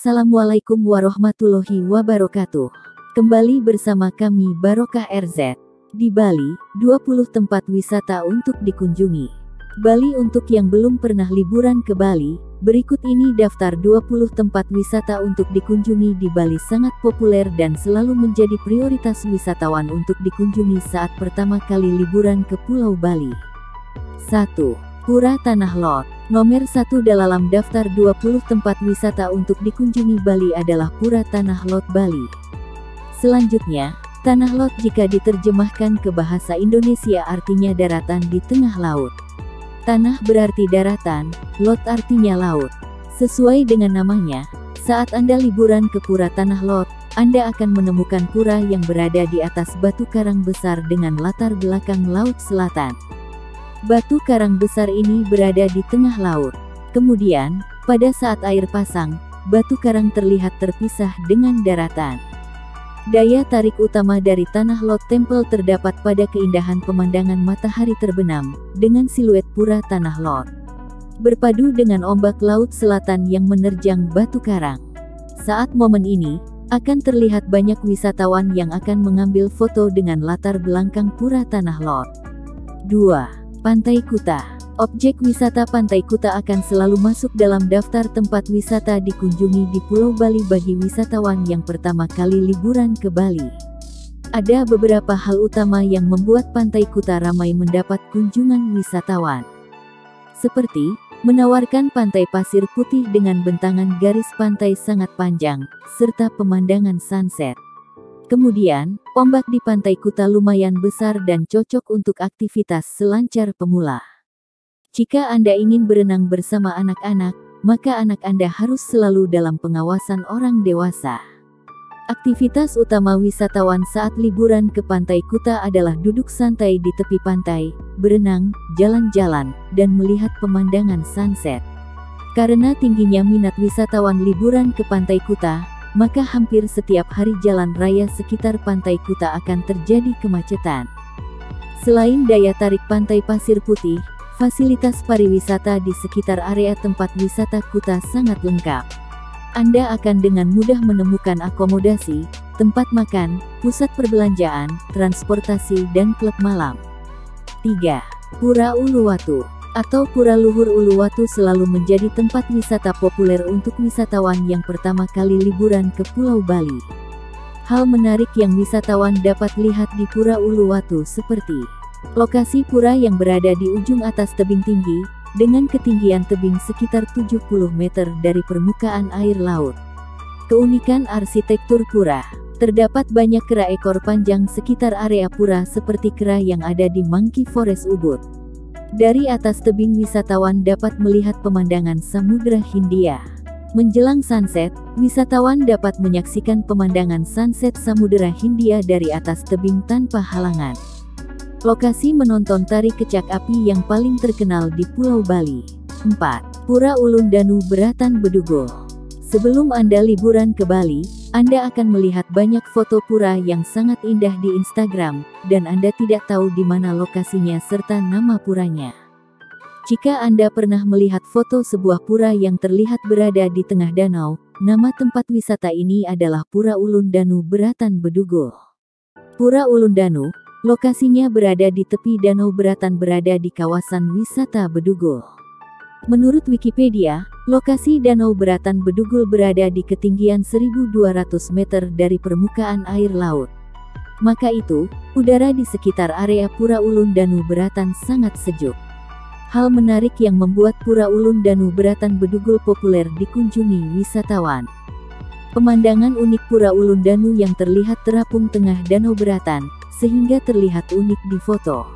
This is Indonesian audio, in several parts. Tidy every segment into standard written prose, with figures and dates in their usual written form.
Assalamualaikum warahmatullahi wabarakatuh. Kembali bersama kami Barokah RZ. Di Bali, 20 tempat wisata untuk dikunjungi. Bali untuk yang belum pernah liburan ke Bali, berikut ini daftar 20 tempat wisata untuk dikunjungi di Bali sangat populer dan selalu menjadi prioritas wisatawan untuk dikunjungi saat pertama kali liburan ke Pulau Bali. 1. Pura Tanah Lot. Nomor 1 dalam daftar 20 tempat wisata untuk dikunjungi Bali adalah Pura Tanah Lot Bali. Selanjutnya, Tanah Lot jika diterjemahkan ke bahasa Indonesia artinya daratan di tengah laut. Tanah berarti daratan, Lot artinya laut. Sesuai dengan namanya, saat Anda liburan ke Pura Tanah Lot, Anda akan menemukan pura yang berada di atas batu karang besar dengan latar belakang laut selatan. Batu karang besar ini berada di tengah laut. Kemudian, pada saat air pasang, batu karang terlihat terpisah dengan daratan. Daya tarik utama dari Tanah Lot Temple terdapat pada keindahan pemandangan matahari terbenam, dengan siluet Pura Tanah Lot. Berpadu dengan ombak laut selatan yang menerjang batu karang. Saat momen ini, akan terlihat banyak wisatawan yang akan mengambil foto dengan latar belakang Pura Tanah Lot. 2. Pantai Kuta. Objek wisata Pantai Kuta akan selalu masuk dalam daftar tempat wisata dikunjungi di Pulau Bali bagi wisatawan yang pertama kali liburan ke Bali. Ada beberapa hal utama yang membuat Pantai Kuta ramai mendapat kunjungan wisatawan. Seperti, menawarkan pantai pasir putih dengan bentangan garis pantai sangat panjang, serta pemandangan sunset. Kemudian, ombak di Pantai Kuta lumayan besar dan cocok untuk aktivitas selancar pemula. Jika Anda ingin berenang bersama anak-anak, maka anak Anda harus selalu dalam pengawasan orang dewasa. Aktivitas utama wisatawan saat liburan ke Pantai Kuta adalah duduk santai di tepi pantai, berenang, jalan-jalan, dan melihat pemandangan sunset. Karena tingginya minat wisatawan liburan ke Pantai Kuta, maka hampir setiap hari jalan raya sekitar Pantai Kuta akan terjadi kemacetan. Selain daya tarik pantai pasir putih, fasilitas pariwisata di sekitar area tempat wisata Kuta sangat lengkap. Anda akan dengan mudah menemukan akomodasi, tempat makan, pusat perbelanjaan, transportasi dan klub malam. 3. Pura Uluwatu atau Pura Luhur Uluwatu selalu menjadi tempat wisata populer untuk wisatawan yang pertama kali liburan ke Pulau Bali. Hal menarik yang wisatawan dapat lihat di Pura Uluwatu seperti lokasi pura yang berada di ujung atas tebing tinggi, dengan ketinggian tebing sekitar 70 meter dari permukaan air laut. Keunikan arsitektur pura, terdapat banyak kera ekor panjang sekitar area pura seperti kera yang ada di Monkey Forest Ubud. Dari atas tebing wisatawan dapat melihat pemandangan Samudra Hindia. Menjelang sunset, wisatawan dapat menyaksikan pemandangan sunset Samudra Hindia dari atas tebing tanpa halangan. Lokasi menonton tari kecak api yang paling terkenal di Pulau Bali. 4. Pura Ulun Danu Beratan Bedugul. Sebelum Anda liburan ke Bali, Anda akan melihat banyak foto pura yang sangat indah di Instagram, dan Anda tidak tahu di mana lokasinya serta nama puranya. Jika Anda pernah melihat foto sebuah pura yang terlihat berada di tengah danau, nama tempat wisata ini adalah Pura Ulun Danu Beratan Bedugul. Pura Ulun Danu, lokasinya berada di tepi Danau Beratan berada di kawasan wisata Bedugul. Menurut Wikipedia, lokasi Danau Beratan Bedugul berada di ketinggian 1.200 meter dari permukaan air laut. Maka itu, udara di sekitar area Pura Ulun Danu Beratan sangat sejuk. Hal menarik yang membuat Pura Ulun Danu Beratan Bedugul populer dikunjungi wisatawan. Pemandangan unik Pura Ulun Danu yang terlihat terapung tengah Danau Beratan, sehingga terlihat unik di foto.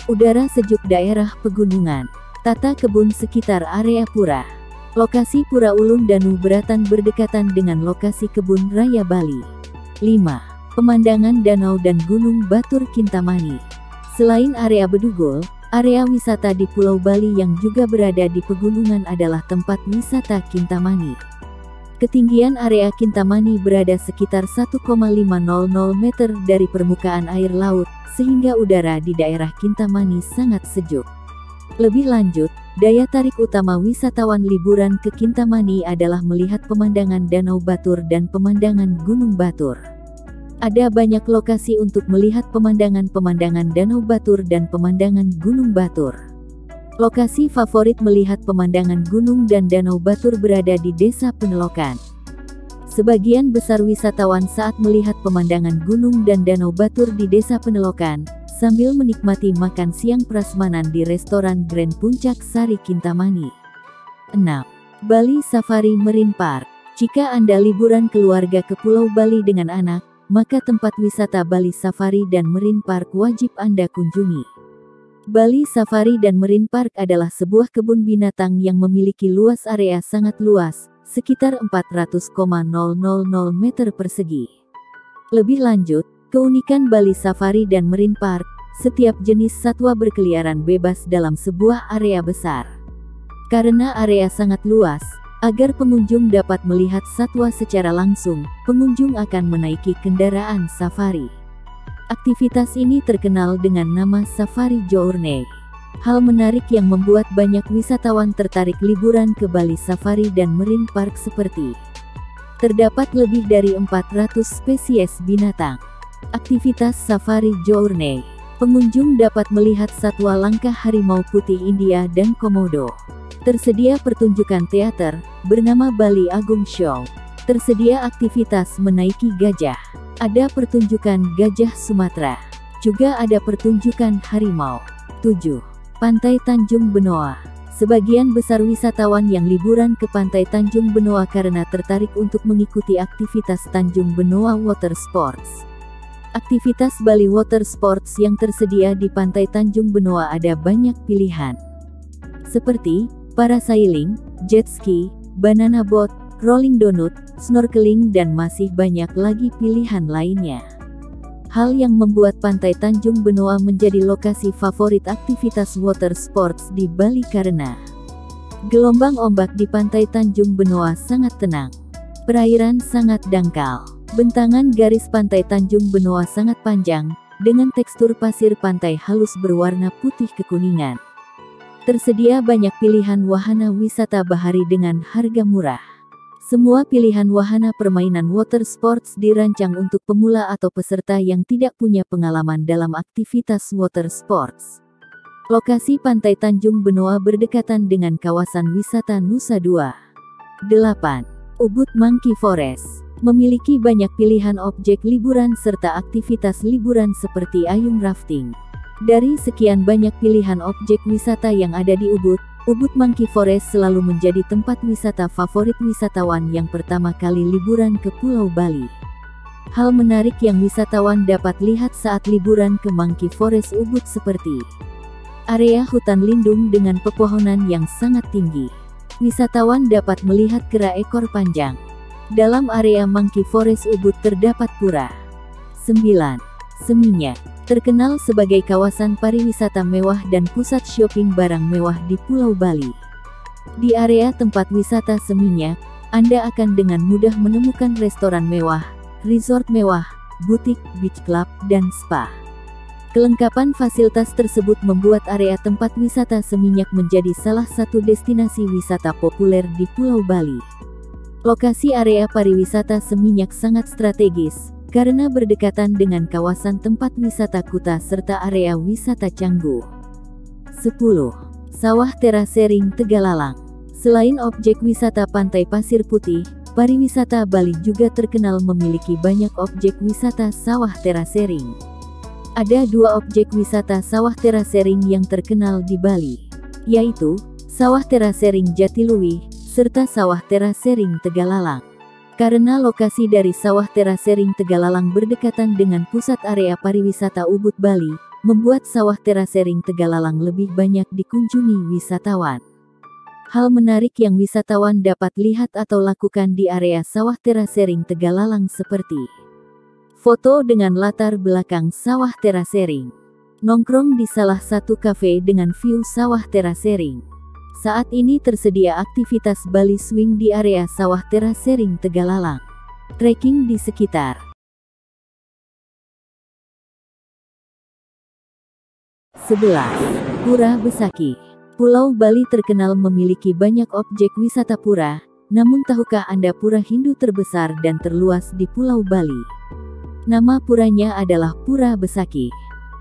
Udara sejuk daerah pegunungan. Tata kebun sekitar area pura. Lokasi Pura Ulun Danu Beratan berdekatan dengan lokasi Kebun Raya Bali. 5. Pemandangan danau dan Gunung Batur Kintamani. Selain area Bedugul, area wisata di Pulau Bali yang juga berada di pegunungan adalah tempat wisata Kintamani. Ketinggian area Kintamani berada sekitar 1,500 meter dari permukaan air laut, sehingga udara di daerah Kintamani sangat sejuk. Lebih lanjut, daya tarik utama wisatawan liburan ke Kintamani adalah melihat pemandangan Danau Batur dan pemandangan Gunung Batur. Ada banyak lokasi untuk melihat pemandangan-pemandangan Danau Batur dan pemandangan Gunung Batur. Lokasi favorit melihat pemandangan gunung dan Danau Batur berada di Desa Penelokan. Sebagian besar wisatawan saat melihat pemandangan gunung dan Danau Batur di Desa Penelokan, sambil menikmati makan siang prasmanan di restoran Grand Puncak Sari Kintamani. 6. Bali Safari Marine Park. Jika Anda liburan keluarga ke Pulau Bali dengan anak, maka tempat wisata Bali Safari dan Marine Park wajib Anda kunjungi. Bali Safari dan Marine Park adalah sebuah kebun binatang yang memiliki luas area sangat luas, sekitar 400,000 meter persegi. Lebih lanjut, keunikan Bali Safari dan Marine Park, setiap jenis satwa berkeliaran bebas dalam sebuah area besar. Karena area sangat luas, agar pengunjung dapat melihat satwa secara langsung, pengunjung akan menaiki kendaraan safari. Aktivitas ini terkenal dengan nama Safari Journey. Hal menarik yang membuat banyak wisatawan tertarik liburan ke Bali Safari dan Marine Park seperti terdapat lebih dari 400 spesies binatang. Aktivitas Safari Journey. Pengunjung dapat melihat satwa langka harimau putih India dan komodo. Tersedia pertunjukan teater, bernama Bali Agung Show. Tersedia aktivitas menaiki gajah. Ada pertunjukan gajah Sumatera. Juga ada pertunjukan harimau. 7. Pantai Tanjung Benoa. Sebagian besar wisatawan yang liburan ke Pantai Tanjung Benoa karena tertarik untuk mengikuti aktivitas Tanjung Benoa Water Sports. Aktivitas Bali Water Sports yang tersedia di Pantai Tanjung Benoa ada banyak pilihan. Seperti parasailing, jet ski, banana boat, rolling donut, snorkeling dan masih banyak lagi pilihan lainnya. Hal yang membuat Pantai Tanjung Benoa menjadi lokasi favorit aktivitas water sports di Bali karena gelombang ombak di Pantai Tanjung Benoa sangat tenang. Perairan sangat dangkal. Bentangan garis Pantai Tanjung Benoa sangat panjang, dengan tekstur pasir pantai halus berwarna putih kekuningan. Tersedia banyak pilihan wahana wisata bahari dengan harga murah. Semua pilihan wahana permainan water sports dirancang untuk pemula atau peserta yang tidak punya pengalaman dalam aktivitas water sports. Lokasi Pantai Tanjung Benoa berdekatan dengan kawasan wisata Nusa Dua. 8. Ubud Monkey Forest. Memiliki banyak pilihan objek liburan serta aktivitas liburan seperti ayung rafting. Dari sekian banyak pilihan objek wisata yang ada di Ubud, Ubud Monkey Forest selalu menjadi tempat wisata favorit wisatawan yang pertama kali liburan ke Pulau Bali. Hal menarik yang wisatawan dapat lihat saat liburan ke Monkey Forest Ubud seperti area hutan lindung dengan pepohonan yang sangat tinggi. Wisatawan dapat melihat kera ekor panjang. Dalam area Monkey Forest Ubud terdapat pura. 9. Seminyak. Terkenal sebagai kawasan pariwisata mewah dan pusat shopping barang mewah di Pulau Bali. Di area tempat wisata Seminyak, Anda akan dengan mudah menemukan restoran mewah, resort mewah, butik, beach club, dan spa. Kelengkapan fasilitas tersebut membuat area tempat wisata Seminyak menjadi salah satu destinasi wisata populer di Pulau Bali. Lokasi area pariwisata Seminyak sangat strategis, karena berdekatan dengan kawasan tempat wisata Kuta serta area wisata Canggu. 10. Sawah Terasering Tegalalang. Selain objek wisata pantai pasir putih, pariwisata Bali juga terkenal memiliki banyak objek wisata sawah terasering. Ada dua objek wisata sawah terasering yang terkenal di Bali, yaitu Sawah Terasering Jatiluwih, serta Sawah Terasering Tegalalang. Karena lokasi dari Sawah Terasering Tegalalang berdekatan dengan pusat area pariwisata Ubud Bali, membuat Sawah Terasering Tegalalang lebih banyak dikunjungi wisatawan. Hal menarik yang wisatawan dapat lihat atau lakukan di area Sawah Terasering Tegalalang seperti foto dengan latar belakang Sawah Terasering, nongkrong di salah satu kafe dengan view Sawah Terasering. Saat ini tersedia aktivitas Bali Swing di area Sawah Terasering Tegalalang. Trekking di sekitar 11. Pura Besaki. Pulau Bali terkenal memiliki banyak objek wisata pura, namun tahukah Anda pura Hindu terbesar dan terluas di Pulau Bali? Nama puranya adalah Pura Besakih.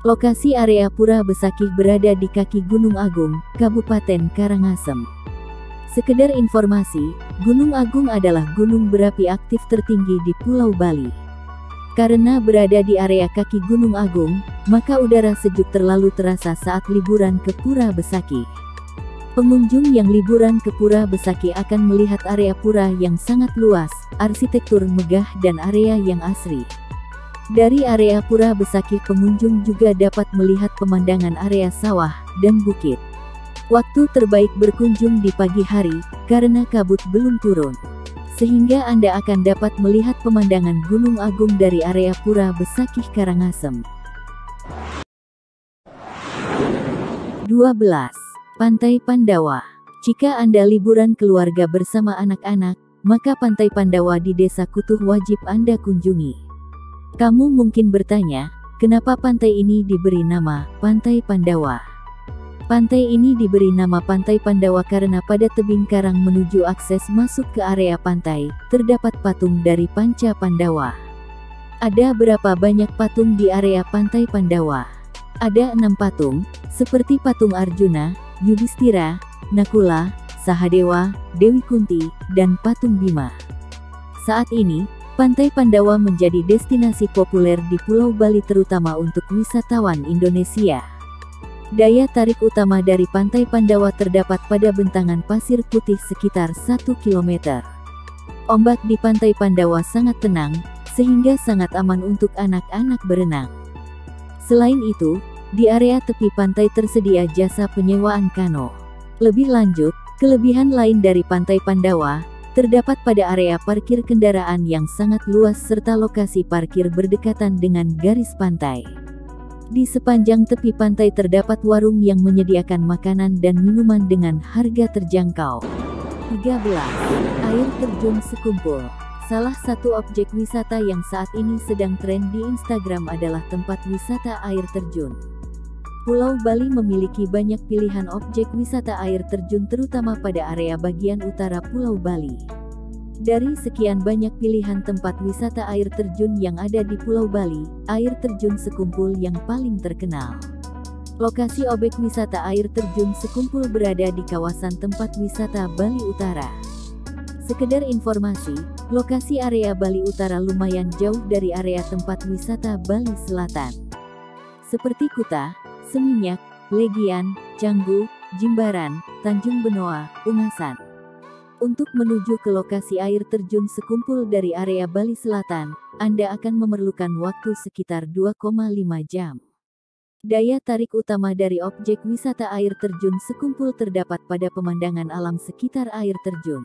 Lokasi area Pura Besakih berada di kaki Gunung Agung, Kabupaten Karangasem. Sekedar informasi, Gunung Agung adalah gunung berapi aktif tertinggi di Pulau Bali. Karena berada di area kaki Gunung Agung, maka udara sejuk terlalu terasa saat liburan ke Pura Besakih. Pengunjung yang liburan ke Pura Besakih akan melihat area pura yang sangat luas, arsitektur megah dan area yang asri. Dari area Pura Besakih pengunjung juga dapat melihat pemandangan area sawah dan bukit. Waktu terbaik berkunjung di pagi hari, karena kabut belum turun. Sehingga Anda akan dapat melihat pemandangan Gunung Agung dari area Pura Besakih Karangasem. 12. Pantai Pandawa. Jika Anda liburan keluarga bersama anak-anak, maka Pantai Pandawa di Desa Kutuh wajib Anda kunjungi. Kamu mungkin bertanya, kenapa pantai ini diberi nama Pantai Pandawa? Pantai ini diberi nama Pantai Pandawa karena pada tebing karang menuju akses masuk ke area pantai, terdapat patung dari Panca Pandawa. Ada berapa banyak patung di area Pantai Pandawa? Ada 6 patung, seperti patung Arjuna, Yudhistira, Nakula, Sahadewa, Dewi Kunti, dan patung Bima. Saat ini, Pantai Pandawa menjadi destinasi populer di Pulau Bali terutama untuk wisatawan Indonesia. Daya tarik utama dari Pantai Pandawa terdapat pada bentangan pasir putih sekitar 1 km. Ombak di Pantai Pandawa sangat tenang, sehingga sangat aman untuk anak-anak berenang. Selain itu, di area tepi pantai tersedia jasa penyewaan kano. Lebih lanjut, kelebihan lain dari Pantai Pandawa, terdapat pada area parkir kendaraan yang sangat luas serta lokasi parkir berdekatan dengan garis pantai. Di sepanjang tepi pantai terdapat warung yang menyediakan makanan dan minuman dengan harga terjangkau. 13. Air terjun Sekumpul. Salah satu objek wisata yang saat ini sedang tren di Instagram adalah tempat wisata air terjun. Pulau Bali memiliki banyak pilihan objek wisata air terjun terutama pada area bagian utara Pulau Bali. Dari sekian banyak pilihan tempat wisata air terjun yang ada di Pulau Bali, air terjun Sekumpul yang paling terkenal. Lokasi objek wisata air terjun Sekumpul berada di kawasan tempat wisata Bali Utara. Sekedar informasi, lokasi area Bali Utara lumayan jauh dari area tempat wisata Bali Selatan. Seperti Kuta, Seminyak, Legian, Canggu, Jimbaran, Tanjung Benoa, Ungasan. Untuk menuju ke lokasi air terjun Sekumpul dari area Bali Selatan, Anda akan memerlukan waktu sekitar 2,5 jam. Daya tarik utama dari objek wisata air terjun Sekumpul terdapat pada pemandangan alam sekitar air terjun.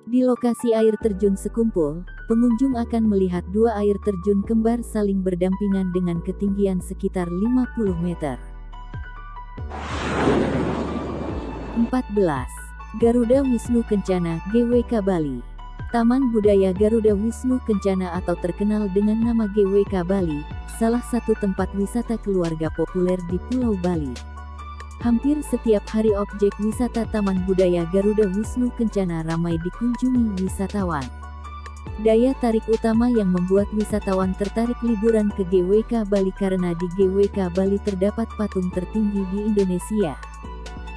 Di lokasi air terjun Sekumpul, pengunjung akan melihat 2 air terjun kembar saling berdampingan dengan ketinggian sekitar 50 meter. 14. Garuda Wisnu Kencana GWK Bali. Taman Budaya Garuda Wisnu Kencana atau terkenal dengan nama GWK Bali, salah satu tempat wisata keluarga populer di Pulau Bali. Hampir setiap hari objek wisata Taman Budaya Garuda Wisnu Kencana ramai dikunjungi wisatawan. Daya tarik utama yang membuat wisatawan tertarik liburan ke GWK Bali karena di GWK Bali terdapat patung tertinggi di Indonesia.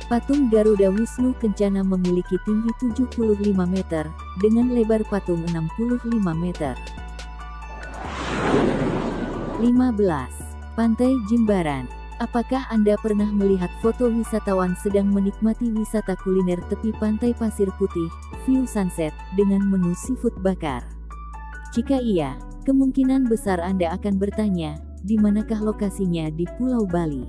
Patung Garuda Wisnu Kencana memiliki tinggi 75 meter, dengan lebar patung 65 meter. 15. Pantai Jimbaran. Apakah Anda pernah melihat foto wisatawan sedang menikmati wisata kuliner tepi pantai pasir putih, view sunset, dengan menu seafood bakar? Jika iya, kemungkinan besar Anda akan bertanya, di manakah lokasinya di Pulau Bali?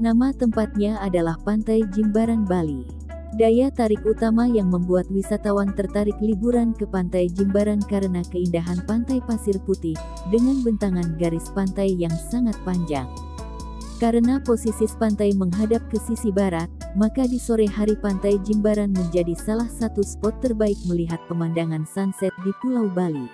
Nama tempatnya adalah Pantai Jimbaran Bali. Daya tarik utama yang membuat wisatawan tertarik liburan ke Pantai Jimbaran karena keindahan pantai pasir putih, dengan bentangan garis pantai yang sangat panjang. Karena posisi pantai menghadap ke sisi barat, maka di sore hari Pantai Jimbaran menjadi salah satu spot terbaik melihat pemandangan sunset di Pulau Bali.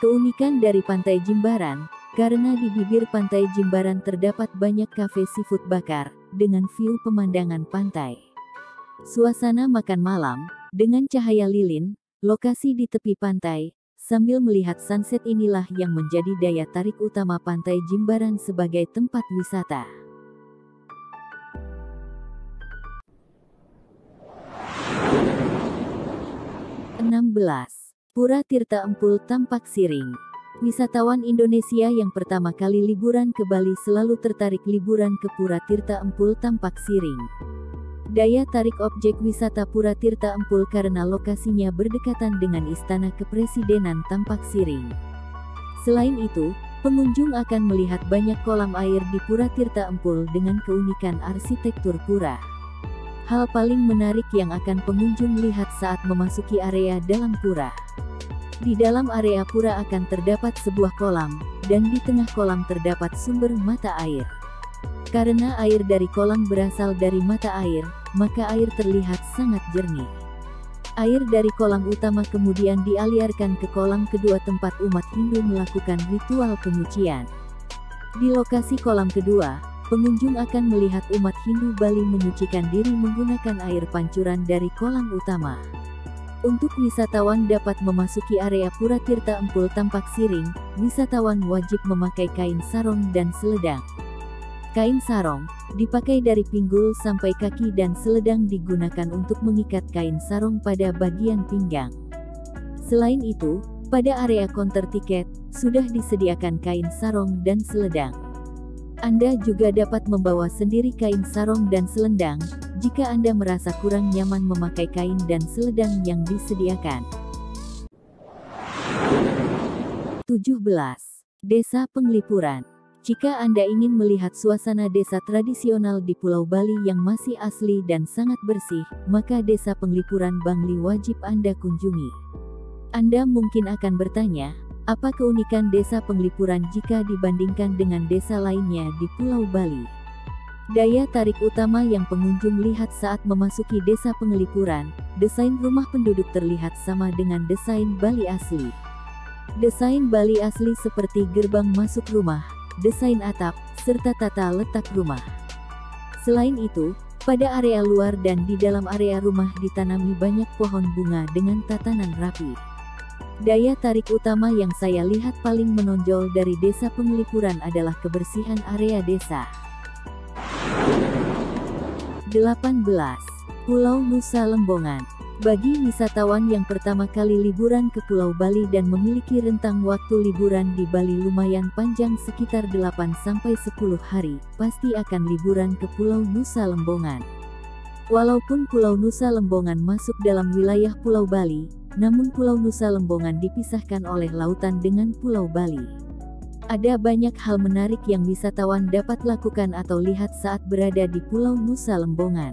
Keunikan dari Pantai Jimbaran, karena di bibir Pantai Jimbaran terdapat banyak kafe seafood bakar, dengan view pemandangan pantai. Suasana makan malam, dengan cahaya lilin, lokasi di tepi pantai, sambil melihat sunset inilah yang menjadi daya tarik utama Pantai Jimbaran sebagai tempat wisata. Pura Tirta Empul Tampak Siring. Wisatawan Indonesia yang pertama kali liburan ke Bali selalu tertarik liburan ke Pura Tirta Empul Tampak Siring. Daya tarik objek wisata Pura Tirta Empul karena lokasinya berdekatan dengan Istana Kepresidenan Tampak Siring. Selain itu, pengunjung akan melihat banyak kolam air di Pura Tirta Empul dengan keunikan arsitektur pura. Hal paling menarik yang akan pengunjung lihat saat memasuki area dalam pura. Di dalam area pura akan terdapat sebuah kolam, dan di tengah kolam terdapat sumber mata air. Karena air dari kolam berasal dari mata air, maka air terlihat sangat jernih. Air dari kolam utama kemudian dialirkan ke kolam kedua tempat umat Hindu melakukan ritual penyucian. Di lokasi kolam kedua, pengunjung akan melihat umat Hindu Bali menyucikan diri menggunakan air pancuran dari kolam utama. Untuk wisatawan dapat memasuki area Pura Tirta Empul Tampak Siring, wisatawan wajib memakai kain sarong dan seledang. Kain sarong dipakai dari pinggul sampai kaki dan seledang digunakan untuk mengikat kain sarong pada bagian pinggang. Selain itu, pada area konter tiket, sudah disediakan kain sarong dan seledang. Anda juga dapat membawa sendiri kain sarong dan selendang, jika Anda merasa kurang nyaman memakai kain dan seledang yang disediakan. 17. Desa Penglipuran. Jika Anda ingin melihat suasana desa tradisional di Pulau Bali yang masih asli dan sangat bersih, maka Desa Penglipuran Bangli wajib Anda kunjungi. Anda mungkin akan bertanya, apa keunikan Desa Penglipuran jika dibandingkan dengan desa lainnya di Pulau Bali? Daya tarik utama yang pengunjung lihat saat memasuki Desa Penglipuran, desain rumah penduduk terlihat sama dengan desain Bali asli. Desain Bali asli seperti gerbang masuk rumah, desain atap, serta tata letak rumah. Selain itu, pada area luar dan di dalam area rumah ditanami banyak pohon bunga dengan tatanan rapi. Daya tarik utama yang saya lihat paling menonjol dari Desa Penglipuran adalah kebersihan area desa. 18. Pulau Nusa Lembongan. Bagi wisatawan yang pertama kali liburan ke Pulau Bali dan memiliki rentang waktu liburan di Bali lumayan panjang sekitar 8-10 hari, pasti akan liburan ke Pulau Nusa Lembongan. Walaupun Pulau Nusa Lembongan masuk dalam wilayah Pulau Bali, namun Pulau Nusa Lembongan dipisahkan oleh lautan dengan Pulau Bali. Ada banyak hal menarik yang wisatawan dapat lakukan atau lihat saat berada di Pulau Nusa Lembongan.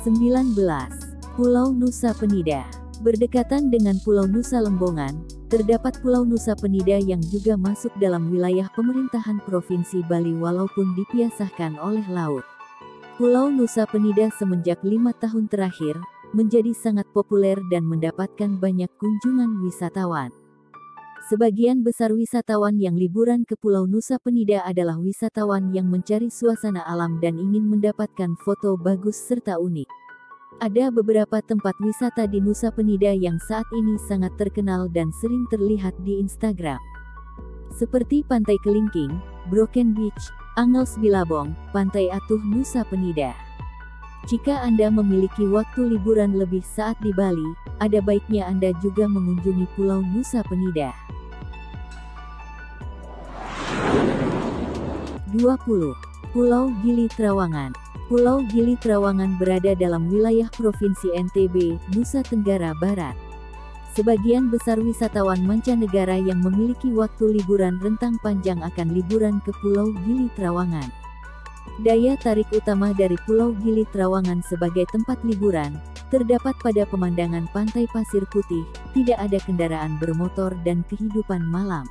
19. Pulau Nusa Penida. Berdekatan dengan Pulau Nusa Lembongan, terdapat Pulau Nusa Penida yang juga masuk dalam wilayah pemerintahan Provinsi Bali walaupun dipisahkan oleh laut. Pulau Nusa Penida semenjak 5 tahun terakhir, menjadi sangat populer dan mendapatkan banyak kunjungan wisatawan. Sebagian besar wisatawan yang liburan ke Pulau Nusa Penida adalah wisatawan yang mencari suasana alam dan ingin mendapatkan foto bagus serta unik. Ada beberapa tempat wisata di Nusa Penida yang saat ini sangat terkenal dan sering terlihat di Instagram. Seperti Pantai Kelingking, Broken Beach, Angles Bilabong, Pantai Atuh Nusa Penida. Jika Anda memiliki waktu liburan lebih saat di Bali, ada baiknya Anda juga mengunjungi Pulau Nusa Penida. 20. Pulau Gili Trawangan. Pulau Gili Trawangan berada dalam wilayah Provinsi NTB, Nusa Tenggara Barat. Sebagian besar wisatawan mancanegara yang memiliki waktu liburan rentang panjang akan liburan ke Pulau Gili Trawangan. Daya tarik utama dari Pulau Gili Trawangan sebagai tempat liburan, terdapat pada pemandangan pantai pasir putih, tidak ada kendaraan bermotor dan kehidupan malam.